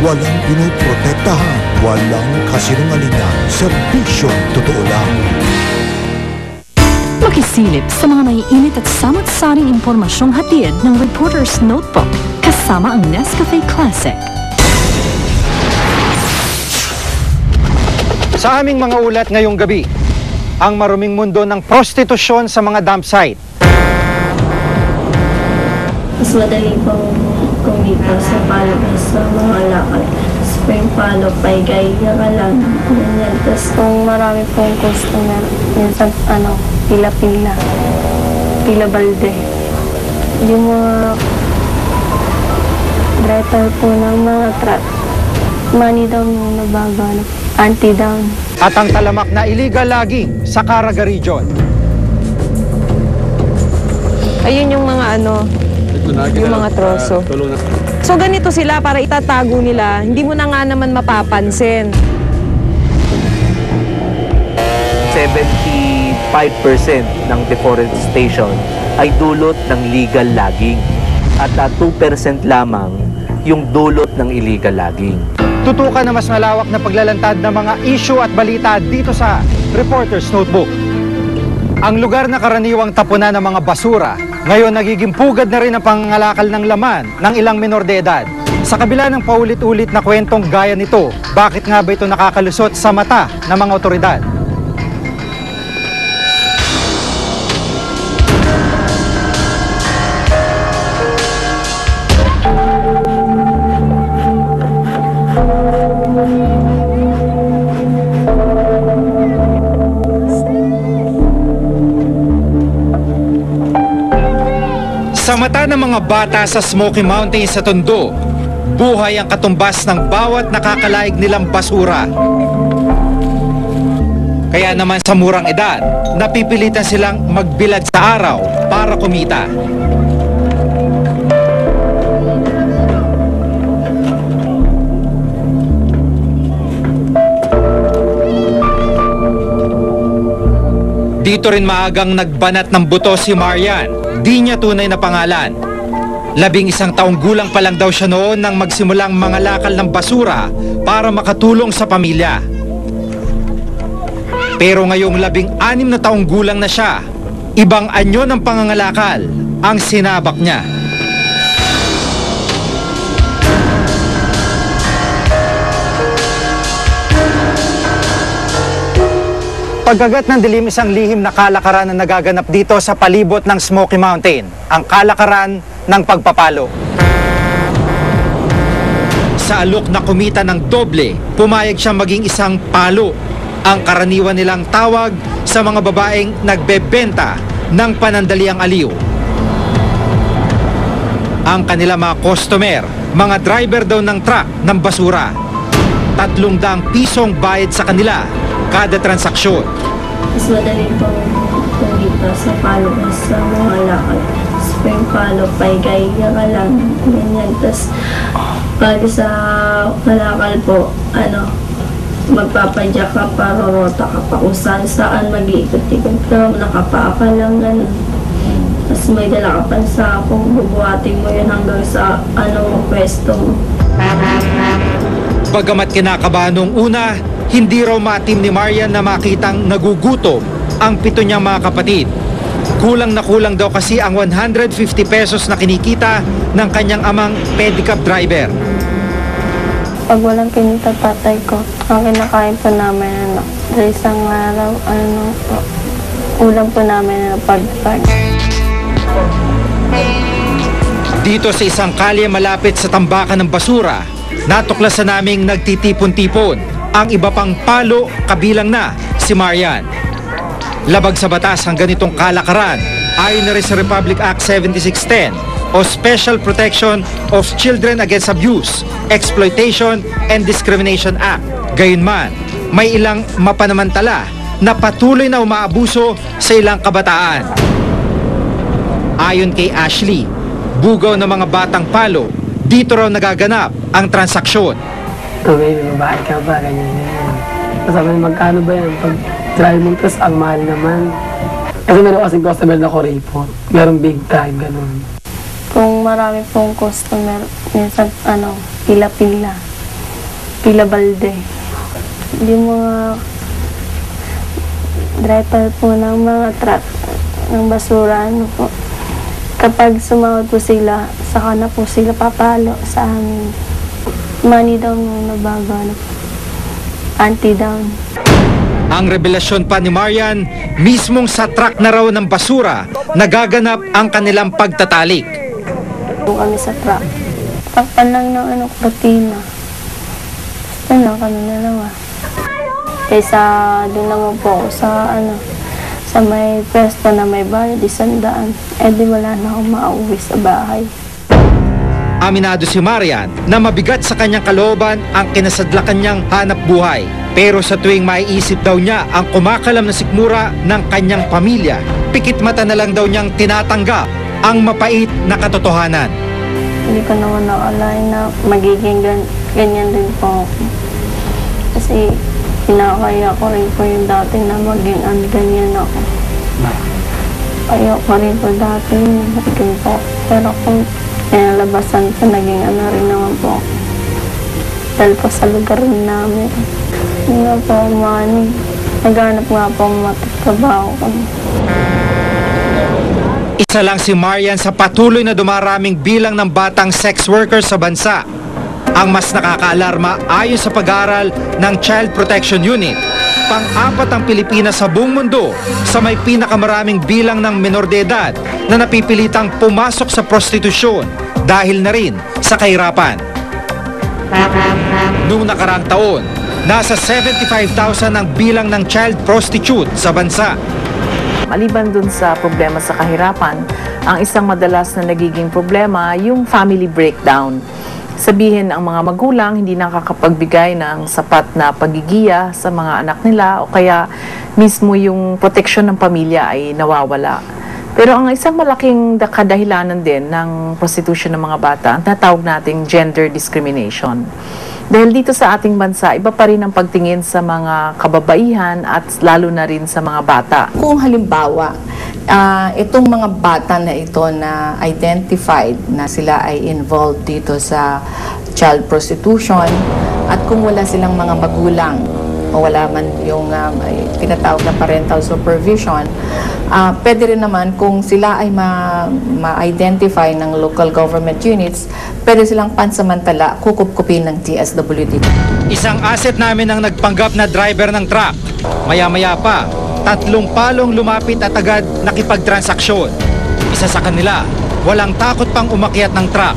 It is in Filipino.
Walang pinoprotektahan, walang kasinungalingan, serbisyong totoo lang. Makisilip sa mga maiinit at samot-saring impormasyong hatid ng Reporter's Notebook kasama ang Nescafe Classic. Sa aming mga ulat ngayong gabi, ang maruming mundo ng prostitusyon sa mga dump site. Mas madali pang kumita sa palabas sa mga lakad. Spring palo, paigay, yakalan, ganyan. Tapos kung marami pong customer, minsan pila-pila, pila-balde. Yung mga driver po ng mga truck, money down yung nabaga, anti-down. At ang talamak na illegal logging sa Caraga Region. Ayun yung mga yung mga troso. So ganito sila para itatago nila, hindi mo na nga naman mapapansin. 75% ng deforestation ay dulot ng legal logging at 2% lamang yung dulot ng illegal logging. Tutukan na mas malawak na paglalantad ng mga issue at balita dito sa Reporter's Notebook. Ang lugar na karaniwang tapunan ng mga basura, ngayon nagiging pugad na rin ang pangangalakal ng laman ng ilang minor de edad. Sa kabila ng paulit-ulit na kwentong gaya nito, bakit nga ba ito nakakalusot sa mata ng mga otoridad? Sa mata ng mga bata sa Smoky Mountains sa Tondo, buhay ang katumbas ng bawat nakakalaig nilang basura. Kaya naman sa murang edad, napipilitan silang magbilad sa araw para kumita. Dito rin maagang nagbanat ng buto si Marian. Di niya tunay na pangalan. 11 taong gulang pa lang daw siya noon nang magsimulang mangalakal ng basura para makatulong sa pamilya. Pero ngayong 16 na taong gulang na siya, ibang anyo ng pangangalakal ang sinabak niya. Pagkagat ng dilim, isang lihim na kalakaran na nagaganap dito sa palibot ng Smoky Mountain, ang kalakaran ng pagpapalo. Sa alok na kumita ng doble, pumayag siya maging isang palo, ang karaniwan nilang tawag sa mga babaeng nagbebenta ng panandaliang aliw. Ang kanila mga customer, mga driver daw ng truck ng basura. 300 pisong bayad sa kanila kada transaksyon. Mas madali pang kumita sa palabas sa mga lakad. Spring palo, paigay, yakalan, ganyan. Tapos pag sa kalakal po, magpapadyak ka, parorota ka pa kung saan mag-iikot-ikot ka, nakapaka lang, gano'n. Tapos may dala ka pa sa kung bubuhatin mo yun hanggang sa pwesto mo. Bagamat kinakabahan nung una, hindi raw matim ni Marian na makitang nagugutom ang 7 niyang mga kapatid. Kulang na kulang daw kasi ang 150 pesos na kinikita ng kanyang amang pedicab driver. Pag walang kinita tatay ko, ang kinakain po namin sa isang araw, ulam po namin pagpag. Dito sa isang kalye malapit sa tambakan ng basura, natuklasan naming nagtitipon-tipon ang iba pang palo, kabilang na si Marian. Labag sa batas ang ganitong kalakaran ayon na rin sa Republic Act 7610 o Special Protection of Children Against Abuse, Exploitation and Discrimination Act. Gayunman, may ilang mapanamantala na patuloy na umaabuso sa ilang kabataan. Ayon kay Ashley, bugaw ng mga batang palo, dito raw nagaganap ang transaksyon. May babae ka ba? Ganyan. Sabi niya, magkano ba yan? Pag try mo, tapos ang mahal naman. Kasi meron kasing customer na kuripot. Meron big time, ganun. Kung marami pong customer, minsan pila-pila, Pila Balde. Yung mga driver po ng mga truck ng basura, ano po. Kapag sumahod po sila, saka na po sila papalo sa amin. Money down muna bago, ano po. Anti-down. Ang revelasyon pa ni Marian, mismong sa truck na raw ng basura, nagaganap ang kanilang pagtatalik. Po kami sa truck. Takpan lang ng kortina. Basta lang kami na lang Kaysa doon naman po ako sa may pwesto na may bayad, 100. Di wala na akong mauwi sa bahay. Aminado si Marian na mabigat sa kanyang kalooban ang kinasadlakan niyang hanap buhay. Pero sa tuwing maiisip daw niya ang kumakalam na sikmura ng kanyang pamilya, pikit mata na lang daw niyang tinatanggap ang mapait na katotohanan. Hindi ko naman nakalain na magiging ganyan din po ako. Kasi kinakaya ko rin po yung dati na maging ganyan ako. Kaya ko rin po dati maging po. Pero kung pinalabasan ko, naging rin naman po ako. Dahil po sa lugar namin. Hindi nga po umani. Naghanap nga po matagtrabaho ko. Isa lang si Marian sa patuloy na dumaraming bilang ng batang sex workers sa bansa. Ang mas nakakaalarma ayon sa pag-aaral ng Child Protection Unit, pang-apat ang Pilipinas sa buong mundo sa may pinakamaraming bilang ng menor de edad na napipilitang pumasok sa prostitusyon dahil na rin sa kahirapan. Noong nakaraang taon, nasa 75,000 ang bilang ng child prostitute sa bansa. Maliban dun sa problema sa kahirapan, ang isang madalas na nagiging problema yung family breakdown. Sabihin ang mga magulang hindi nakakapagbigay ng sapat na pagigiya sa mga anak nila o kaya mismo yung proteksyon ng pamilya ay nawawala. Pero ang isang malaking kadahilanan din ng prostitution ng mga bata, ang natawag nating gender discrimination. Dahil dito sa ating bansa, iba pa rin ang pagtingin sa mga kababaihan at lalo na rin sa mga bata. Kung halimbawa, itong mga bata na ito na identified na sila ay involved dito sa child prostitution at kung wala silang mga magulang o wala man yung tinatawag na parental supervision, pwede rin naman kung sila ay ma-identify ng local government units, pwede silang pansamantala kukup-kupin ng DSWD. Isang asset namin ang nagpanggap na driver ng truck. Maya-maya pa, 3 palong lumapit at agad nakipagtransaksyon. Isa sa kanila, walang takot pang umakyat ng truck.